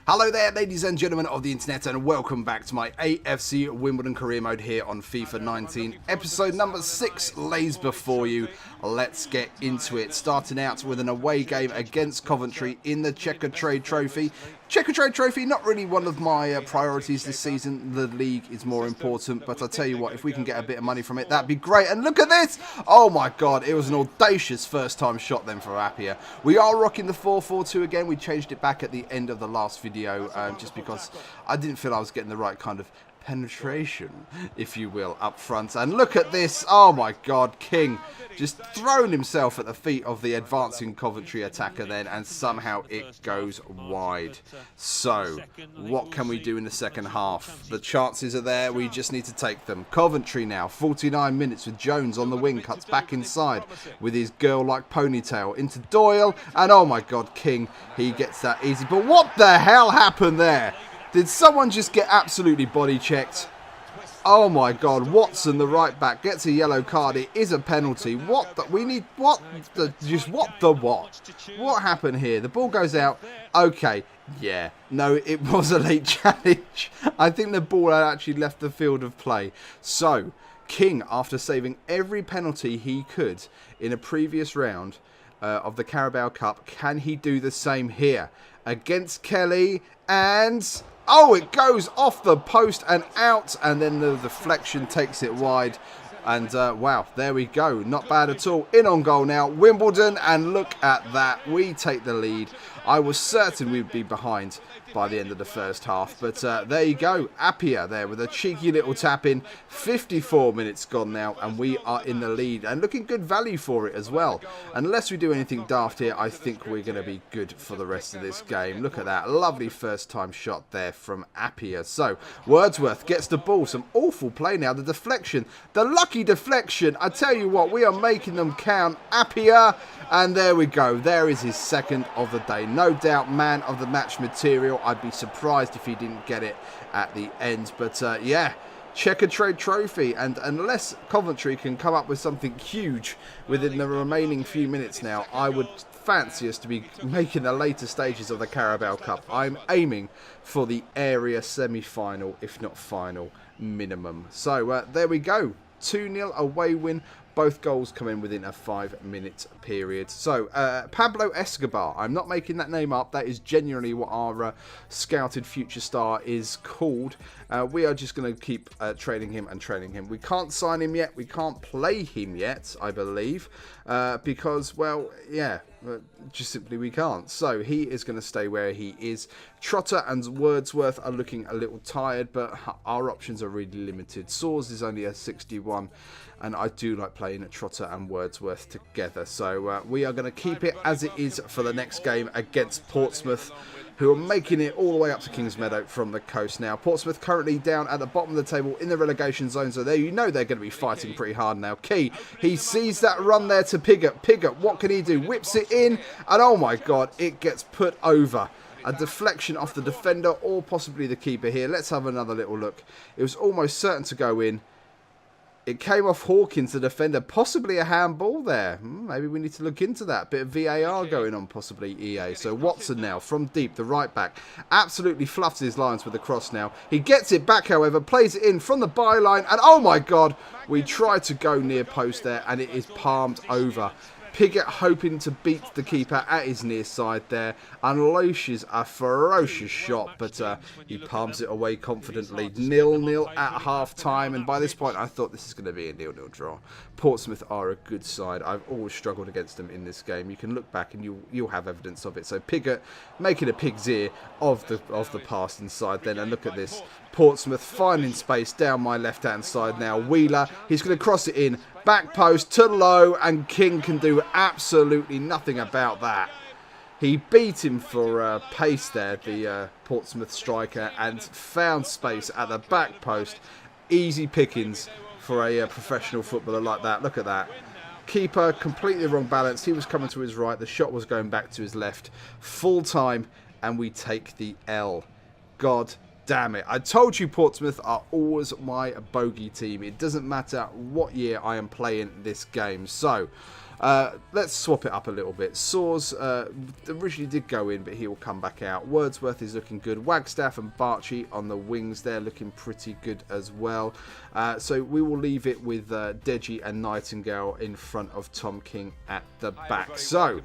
Hello there, ladies and gentlemen of the internet, and welcome back to my AFC Wimbledon career mode here on FIFA 19. Episode number 6 lays before you. Let's get into it. Starting out with an away game against Coventry in the Trade Trophy. Trade Trophy, not really one of my priorities this season. The league is more important, but I'll tell you what, if we can get a bit of money from it, that'd be great. And look at this! Oh my god, it was an audacious first time shot then for Appiah. We are rocking the 4-4-2 again. We changed it back at the end of the last video just because I didn't feel I was getting the right kind of penetration, if you will, up front. And look at this. Oh my god, King just thrown himself at the feet of the advancing Coventry attacker then, and somehow it goes wide. So what can we do in the second half? The chances are there, we just need to take them. Coventry now, 49 minutes with Jones on the wing, cuts back inside with his girl-like ponytail into Doyle, and oh my god, King, he gets that easy. But what the hell happened there? Did someone just get absolutely body checked? Oh my god, Watson, the right back, gets a yellow card. It is a penalty. What the, we need, what the, just what the what? What happened here? The ball goes out. Okay, yeah. No, it was a late challenge. I think the ball had actually left the field of play. So, King, after saving every penalty he could in a previous round of the Carabao Cup, can he do the same here against Kelly? And oh, it goes off the post and out, and then the deflection takes it wide. And wow, there we go. Not bad at all. In on goal now, Wimbledon, and look at that. We take the lead. I was certain we'd be behind by the end of the first half, but there you go. Appiah there with a cheeky little tap in. 54 minutes gone now, and we are in the lead, and looking good value for it as well. Unless we do anything daft here, I think we're going to be good for the rest of this game. Look at that. Lovely first time shot there from Appiah. So, Wordsworth gets the ball. Some awful play now. The deflection. The lucky deflection. I tell you what, we are making them count. Appiah, and there we go. There is his second of the day. No doubt man of the match material. I'd be surprised if he didn't get it at the end. But yeah, Trade Trophy. And unless Coventry can come up with something huge within the remaining few minutes now, I would fancy us to be making the later stages of the Carabao Cup. I'm aiming for the area semi-final, if not final, minimum. So there we go. 2-0 away win. Both goals come in within a 5-minute period. So, Pablo Escobar. I'm not making that name up. That is genuinely what our scouted future star is called. We are just going to keep training him and training him. We can't sign him yet. We can't play him yet, I believe. Because, well, yeah, just simply we can't. So, he is going to stay where he is. Trotter and Wordsworth are looking a little tired, but our options are really limited. Soares is only a 61. And I do like playing Trotter and Wordsworth together. So we are going to keep it as it is for the next game against Portsmouth, who are making it all the way up to Kingsmeadow from the coast now. Portsmouth currently down at the bottom of the table in the relegation zone. So there you know they're going to be fighting pretty hard now. Key, he sees that run there to Piggott. Piggott, what can he do? Whips it in. And oh my God, it gets put over. A deflection off the defender or possibly the keeper here. Let's have another little look. It was almost certain to go in. It came off Hawkins, the defender. Possibly a handball there. Maybe we need to look into that. Bit of VAR going on, possibly, EA. So Watson now, from deep, the right back. Absolutely fluffs his lines with the cross now. He gets it back, however. Plays it in from the byline. And oh my God, we tried to go near post there. And it is palmed over. Piggott hoping to beat the keeper at his near side there. Unleashes a ferocious shot, but he palms it away confidently. 0-0 at half-time, and by this point I thought this is going to be a 0-0 draw. Portsmouth are a good side. I've always struggled against them in this game. You can look back and you'll have evidence of it. So Piggott making a pig's ear of the pass inside then, and look at this. Portsmouth finding space down my left-hand side now. Wheeler, he's going to cross it in. Back post to low, and King can do absolutely nothing about that. He beat him for pace there, the Portsmouth striker, and found space at the back post. Easy pickings for a professional footballer like that. Look at that. Keeper completely wrong balance. He was coming to his right. The shot was going back to his left. Full time, and we take the L. God damn it. I told you Portsmouth are always my bogey team. It doesn't matter what year I am playing this game. So, Let's swap it up a little bit. Saws originally did go in, but he will come back out. Wordsworth is looking good. Wagstaff and Barchi on the wings there, looking pretty good as well. So we will leave it with Deji and Nightingale in front of Tom King at the back. So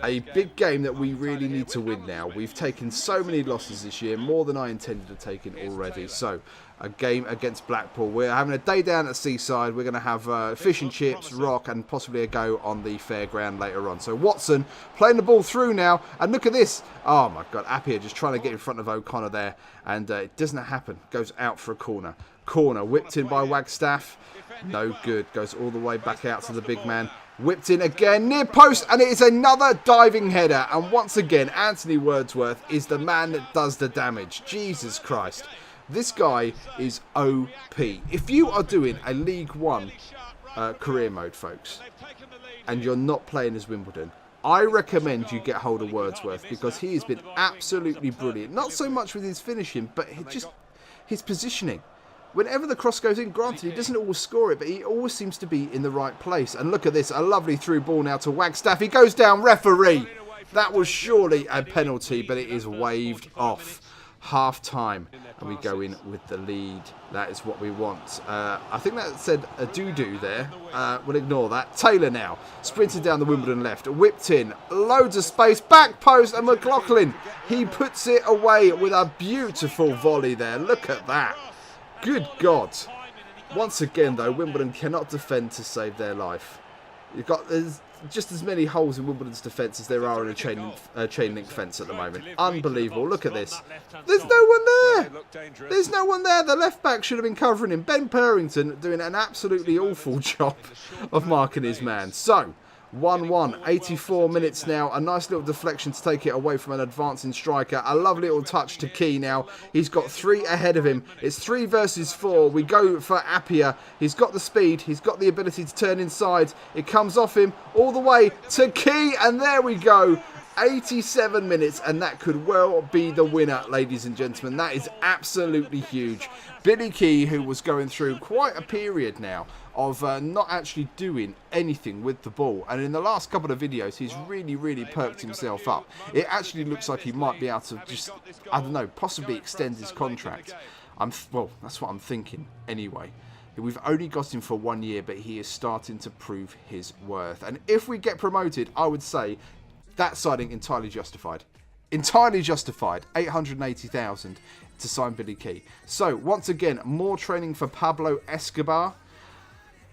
a big game that we really need to win now. We've taken so many losses this year, more than I intended to take in already. So a game against Blackpool. We're having a day down at Seaside. We're going to have fish and chips, rock, and possibly a go on the fairground later on. So Watson playing the ball through now. And look at this. Oh, my God. Appiah just trying to get in front of O'Connor there. And it doesn't happen. Goes out for a corner. Corner whipped in by Wagstaff. No good. Goes all the way back out to the big man. Whipped in again, near post, and it is another diving header. And once again, Anthony Wordsworth is the man that does the damage. Jesus Christ. This guy is OP. If you are doing a League One career mode, folks, and you're not playing as Wimbledon, I recommend you get hold of Wordsworth because he has been absolutely brilliant. Not so much with his finishing, but just his positioning. Whenever the cross goes in, granted, he doesn't always score it, but he always seems to be in the right place. And look at this, a lovely through ball now to Wagstaff. He goes down, referee. That was surely a penalty, but it is waved off. Half time, and we go in with the lead. That is what we want. I think that said a doo-doo there. We'll ignore that. Taylor now sprinted down the Wimbledon left, whipped in, loads of space, back post, and McLaughlin, he puts it away with a beautiful volley there. Look at that. Good God. Once again, though, Wimbledon cannot defend to save their life. There's just as many holes in Wimbledon's defence as there are in a chain link fence at the moment. Unbelievable. Look at this. There's no one there. There's no one there. The left back should have been covering him. Ben Purrington doing an absolutely awful job of marking his man. So, 1-1, 84 minutes now. A nice little deflection to take it away from an advancing striker. A lovely little touch to Key now. He's got 3 ahead of him. It's 3 versus 4. We go for Appiah. He's got the speed. He's got the ability to turn inside. It comes off him all the way to Key. And there we go. 87 minutes, and that could well be the winner, ladies and gentlemen. That is absolutely huge. Billy Key, who was going through quite a period now of not actually doing anything with the ball, and in the last couple of videos he's really perked himself up. It actually looks like he might be able to just, I don't know, possibly extend his contract. Well, that's what I'm thinking anyway. We've only got him for 1 year, but he is starting to prove his worth. And if we get promoted, I would say that signing entirely justified. Entirely justified. 880,000 to sign Billy Key. So, once again, more training for Pablo Escobar.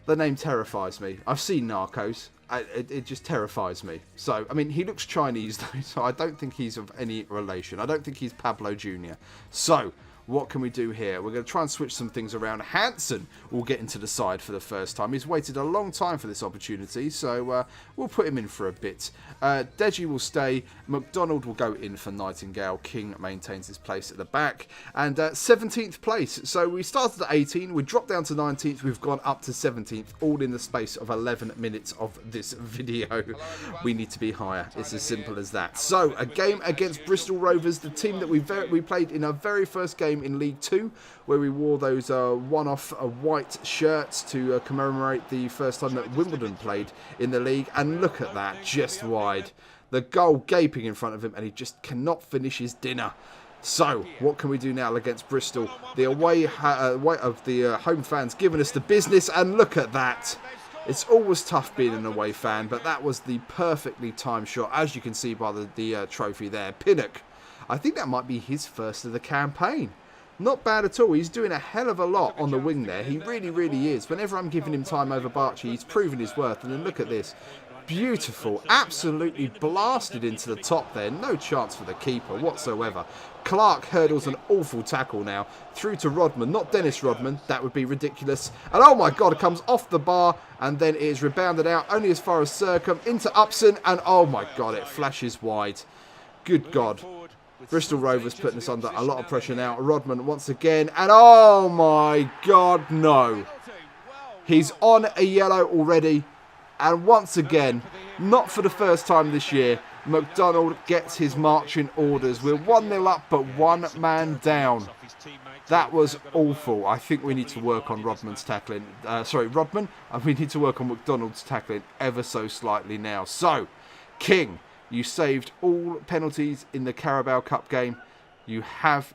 The name terrifies me. I've seen Narcos. It just terrifies me. So, I mean, he looks Chinese, though, so I don't think he's of any relation. I don't think he's Pablo Jr. So, what can we do here? We're going to try and switch some things around. Hansen will get into the side for the first time. He's waited a long time for this opportunity, so we'll put him in for a bit. Deji will stay. McDonald will go in for Nightingale. King maintains his place at the back. And 17th place. So we started at 18. We dropped down to 19th. We've gone up to 17th, all in the space of 11 minutes of this video. We need to be higher. It's as simple as that. So, a game against Bristol Rovers, the team that we played in our very first game in League 2, where we wore those one-off white shirts to commemorate the first time that Wimbledon played in the league. And look at that, just wide. The goal gaping in front of him, and he just cannot finish his dinner. So, what can we do now against Bristol? The away of the home fans giving us the business, and look at that. It's always tough being an away fan, but that was the perfectly timed shot, as you can see by the trophy there. Pinnock, I think that might be his first of the campaign. Not bad at all. He's doing a hell of a lot on the wing there. He really is. Whenever I'm giving him time over Barchi, he's proven his worth. And then look at this. Beautiful. Absolutely blasted into the top there. No chance for the keeper whatsoever. Clark hurdles an awful tackle now. Through to Rodman. Not Dennis Rodman. That would be ridiculous. And oh my God, it comes off the bar. And then it is rebounded out only as far as Sercombe. Into Upson. And oh my God, it flashes wide. Good God. Bristol Rovers putting us under a lot of pressure now. Rodman once again. And oh my God, no. He's on a yellow already. And once again, not for the first time this year, McDonald gets his marching orders. We're 1-0 up, but one man down. That was awful. I think we need to work on Rodman's tackling. Rodman. We need to work on McDonald's tackling ever so slightly now. So, King, you saved all penalties in the Carabao Cup game. You have,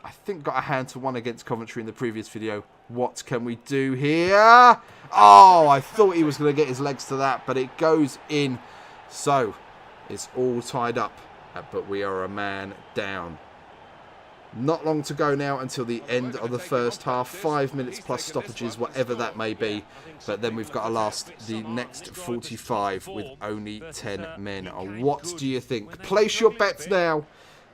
I think, got a hand to one against Coventry in the previous video. What can we do here? Oh, I thought he was going to get his legs to that, but it goes in. So, it's all tied up, but we are a man down. Not long to go now until the end of the first half. 5 minutes plus stoppages, whatever that may be. But then we've got to last the next 45 with only 10 men. What do you think? Place your bets now.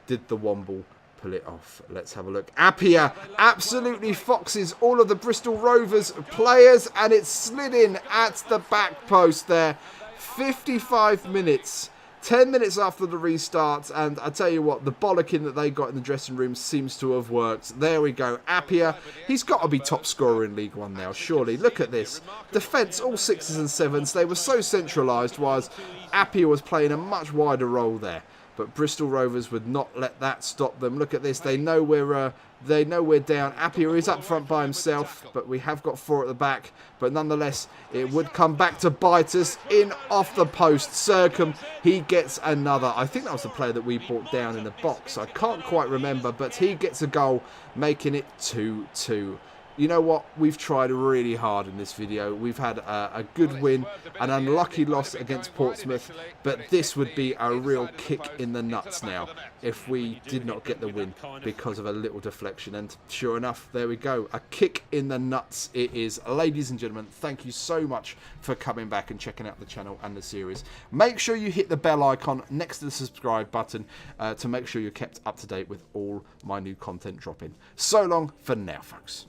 Did the Womble pull it off? Let's have a look. Appiah absolutely foxes all of the Bristol Rovers players, and it slid in at the back post there. 55 minutes. 10 minutes after the restart, and I tell you what, the bollocking that they got in the dressing room seems to have worked. There we go. Appiah, he's got to be top scorer in League One now, surely. Look at this. Defence, all 6s and 7s. They were so centralised, whilst Appiah was playing a much wider role there. But Bristol Rovers would not let that stop them. Look at this. They know we're down. Appiah is up front by himself, but we have got 4 at the back. But nonetheless, it would come back to bite us in off the post. Sercombe, he gets another. I think that was the player that we brought down in the box. I can't quite remember, but he gets a goal, making it 2-2. You know what? We've tried really hard in this video. We've had a good win, an unlucky loss against Portsmouth, but this would be a real kick in the nuts now if we did not get the win because of a little deflection. And sure enough, there we go. A kick in the nuts it is. Ladies and gentlemen, thank you so much for coming back and checking out the channel and the series. Make sure you hit the bell icon next to the subscribe button to make sure you're kept up to date with all my new content dropping. So long for now, folks.